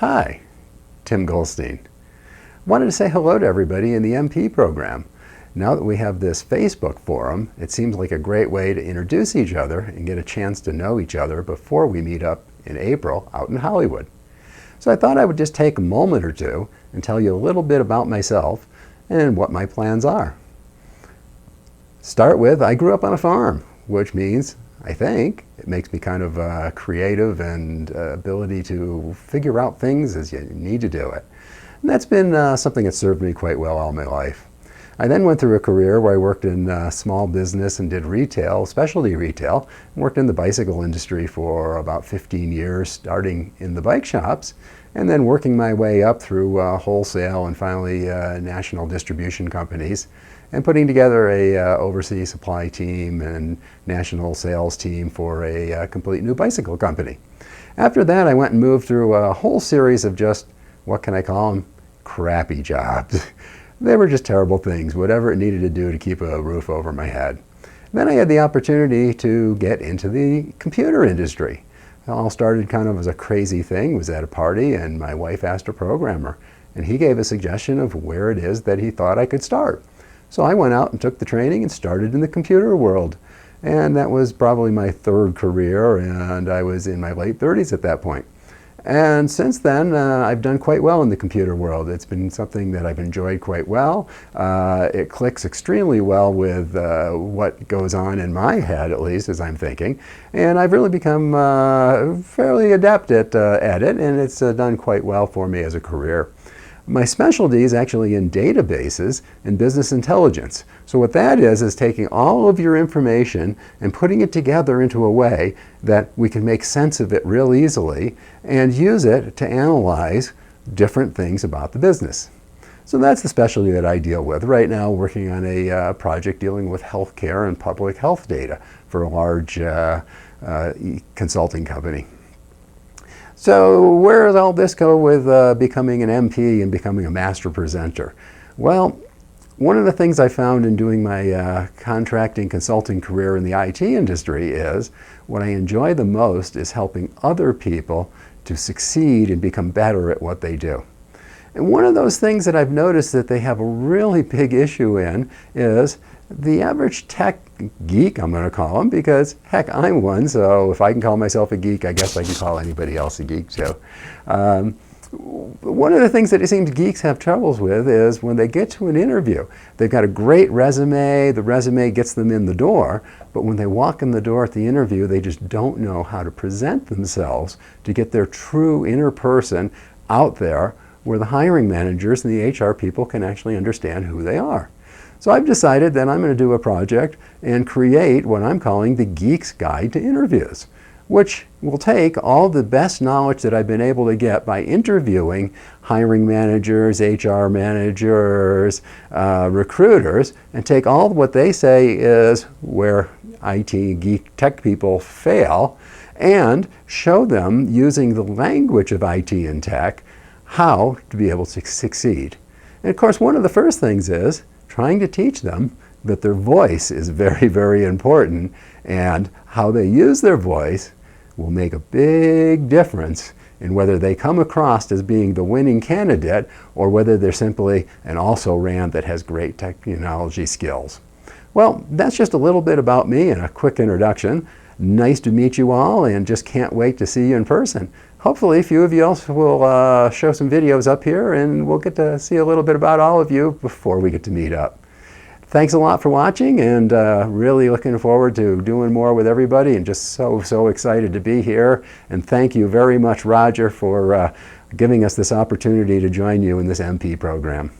Hi, Tim Goldstein. Wanted to say hello to everybody in the MP program. Now that we have this Facebook forum, it seems like a great way to introduce each other and get a chance to know each other before we meet up in April out in Hollywood. So I thought I would just take a moment or two and tell you a little bit about myself and what my plans are. Start with, I grew up on a farm, which means, I think, it makes me kind of creative and ability to figure out things as you need to do it. And that's been something that served me quite well all my life. I then went through a career where I worked in small business and did retail, specialty retail, and worked in the bicycle industry for about 15 years, starting in the bike shops, and then working my way up through wholesale and finally national distribution companies, and putting together a overseas supply team and national sales team for a complete new bicycle company. After that, I went and moved through a whole series of just, what can I call them, crappy jobs. They were just terrible things, whatever it needed to do to keep a roof over my head. Then I had the opportunity to get into the computer industry. It all started kind of as a crazy thing. I was at a party and my wife asked a programmer, and he gave a suggestion of where it is that he thought I could start. So I went out and took the training and started in the computer world. And that was probably my third career, and I was in my late 30s at that point. And since then, I've done quite well in the computer world. It's been something that I've enjoyed quite well. It clicks extremely well with what goes on in my head, at least, as I'm thinking. And I've really become fairly adept at it, and it's done quite well for me as a career. My specialty is actually in databases and business intelligence. So what that is taking all of your information and putting it together into a way that we can make sense of it real easily and use it to analyze different things about the business. So that's the specialty that I deal with. Right now, working on a project dealing with healthcare and public health data for a large consulting company. So where does all this go with becoming an MP and becoming a master presenter? Well, one of the things I found in doing my contracting consulting career in the IT industry is what I enjoy the most is helping other people to succeed and become better at what they do. And one of those things that I've noticed that they have a really big issue in is the average tech geek, I'm going to call them, because heck, I'm one, so if I can call myself a geek, I guess I can call anybody else a geek too. One of the things that it seems geeks have troubles with is when they get to an interview, they've got a great resume, the resume gets them in the door, but when they walk in the door at the interview, they just don't know how to present themselves to get their true inner person out there where the hiring managers and the HR people can actually understand who they are. So I've decided that I'm going to do a project and create what I'm calling the Geek's Guide to Interviews, which will take all the best knowledge that I've been able to get by interviewing hiring managers, HR managers, recruiters, and take all what they say is where IT geek tech people fail and show them using the language of IT and tech how to be able to succeed. And of course, one of the first things is trying to teach them that their voice is very, very important, and how they use their voice will make a big difference in whether they come across as being the winning candidate or whether they're simply an also-ran that has great technology skills. Well, that's just a little bit about me and a quick introduction. Nice to meet you all, and just can't wait to see you in person. Hopefully a few of you else will show some videos up here, and we'll get to see a little bit about all of you before we get to meet up. Thanks a lot for watching, and really looking forward to doing more with everybody, and just so excited to be here. And thank you very much, Roger, for giving us this opportunity to join you in this MP program.